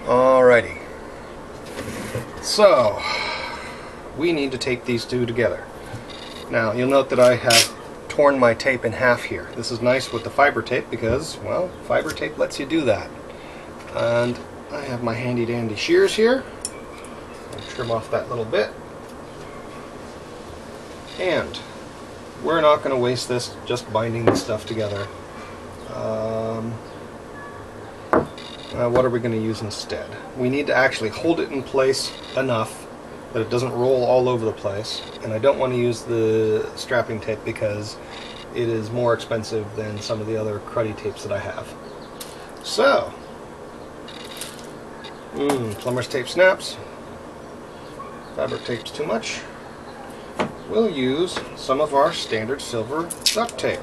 Alrighty. So, we need to tape these two together. Now, you'll note that I have torn my tape in half here. This is nice with the fiber tape because, well, fiber tape lets you do that. And I have my handy dandy shears here. I'll trim off that little bit. And we're not going to waste this just binding this stuff together. What are we going to use instead? We need to actually hold it in place enough that it doesn't roll all over the place, and I don't want to use the strapping tape because it is more expensive than some of the other cruddy tapes that I have. So, plumber's tape snaps, fabric tape's too much. We'll use some of our standard silver duct tape.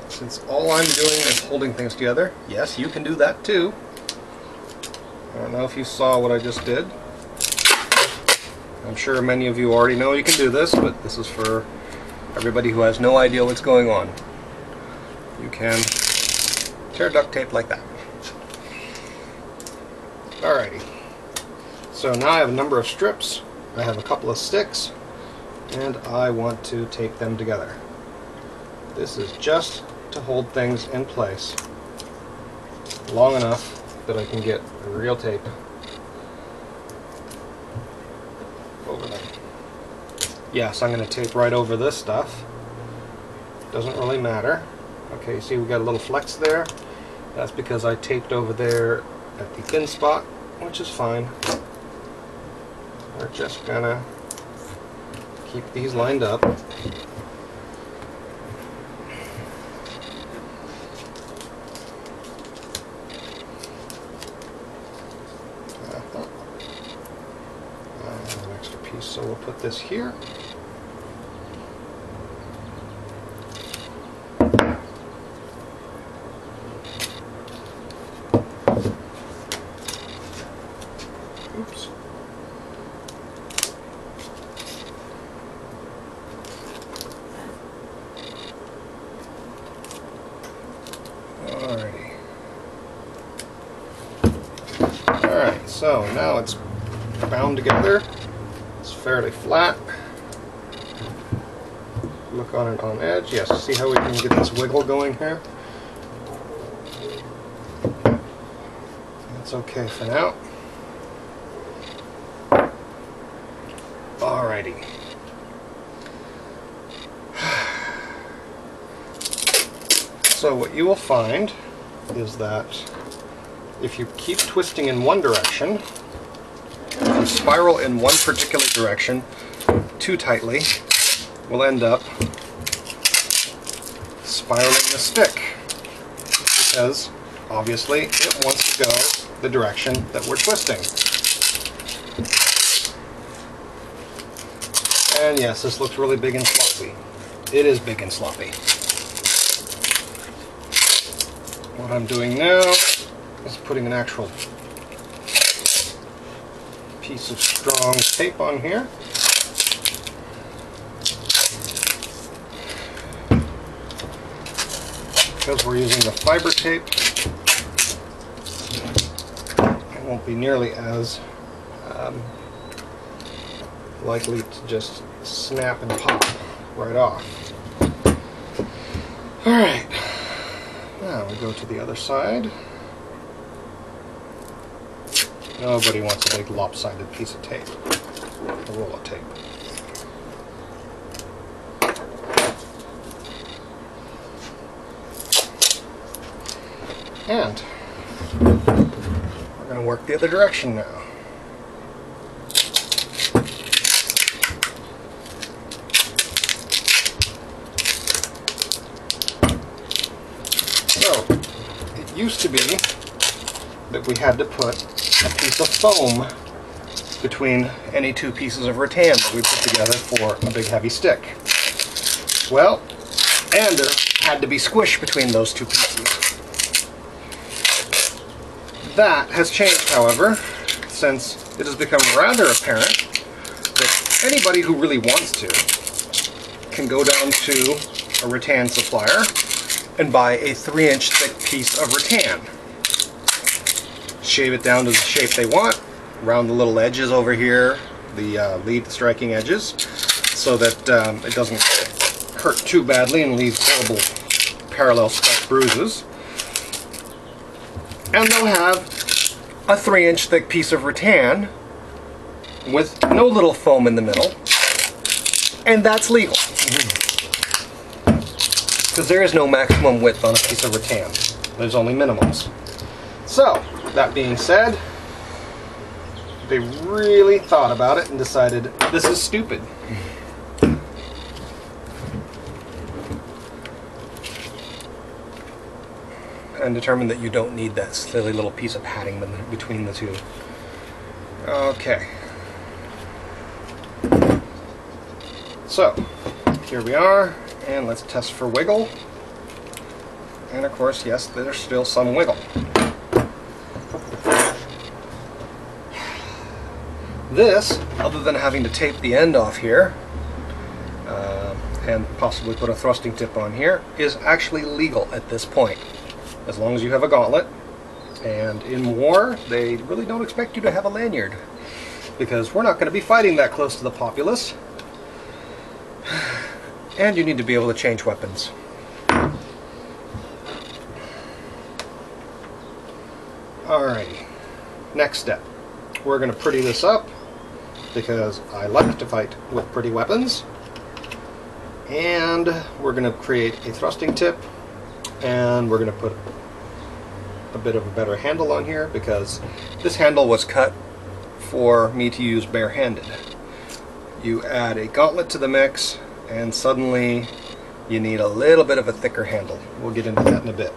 Since all I'm doing is holding things together, yes, you can do that too. I don't know if you saw what I just did. I'm sure many of you already know you can do this, but this is for everybody who has no idea what's going on. You can tear duct tape like that. Alrighty. So now I have a number of strips, I have a couple of sticks, and I want to tape them together. This is just to hold things in place long enough that I can get real tape over them. Yes, I'm going to tape right over this stuff. Doesn't really matter. Okay, see we got a little flex there. That's because I taped over there at the thin spot, which is fine. We're just gonna keep these lined up. An extra piece, so we'll put this here. Oops. Alrighty. Alright, so now it's bound together. It's fairly flat. Look on it on edge. Yes, see how we can get this wiggle going here? That's okay for now. Alrighty. So what you will find is that if you keep twisting in one direction, if you spiral in one particular direction too tightly, we'll end up spiraling the stick because obviously it wants to go the direction that we're twisting. And yes, this looks really big and sloppy. It is big and sloppy. What I'm doing now is putting an actual piece of strong tape on here. Because we're using the fiber tape, it won't be nearly as likely to just snap and pop right off. Alright, now we go to the other side. Nobody wants a big lopsided piece of tape, a roll of tape. And we're going to work the other direction now. So, it used to be that we had to put a piece of foam between any two pieces of rattan that we put together for a big heavy stick. Well, and there had to be squish between those two pieces. That has changed, however, since it has become rather apparent that anybody who really wants to can go down to a rattan supplier and buy a 3-inch thick piece of rattan. Shave it down to the shape they want, around the little edges over here, the lead striking edges, so that it doesn't hurt too badly and leave horrible parallel scalp bruises. And they'll have a 3-inch thick piece of rattan with no little foam in the middle, and that's legal. Because there is no maximum width on a piece of rattan. There's only minimums. So, that being said, they really thought about it and decided this is stupid. And determined that you don't need that silly little piece of padding between the two. Okay. So, here we are, and let's test for wiggle. And of course, yes, there's still some wiggle. This, other than having to tape the end off here, and possibly put a thrusting tip on here, is actually legal at this point. As long as you have a gauntlet. And in war, they really don't expect you to have a lanyard, because we're not going to be fighting that close to the populace. And you need to be able to change weapons. Alrighty, next step. We're going to pretty this up, because I like to fight with pretty weapons. And we're going to create a thrusting tip, and we're going to put a bit of a better handle on here, because this handle was cut for me to use barehanded. You add a gauntlet to the mix, and suddenly you need a little bit of a thicker handle. We'll get into that in a bit.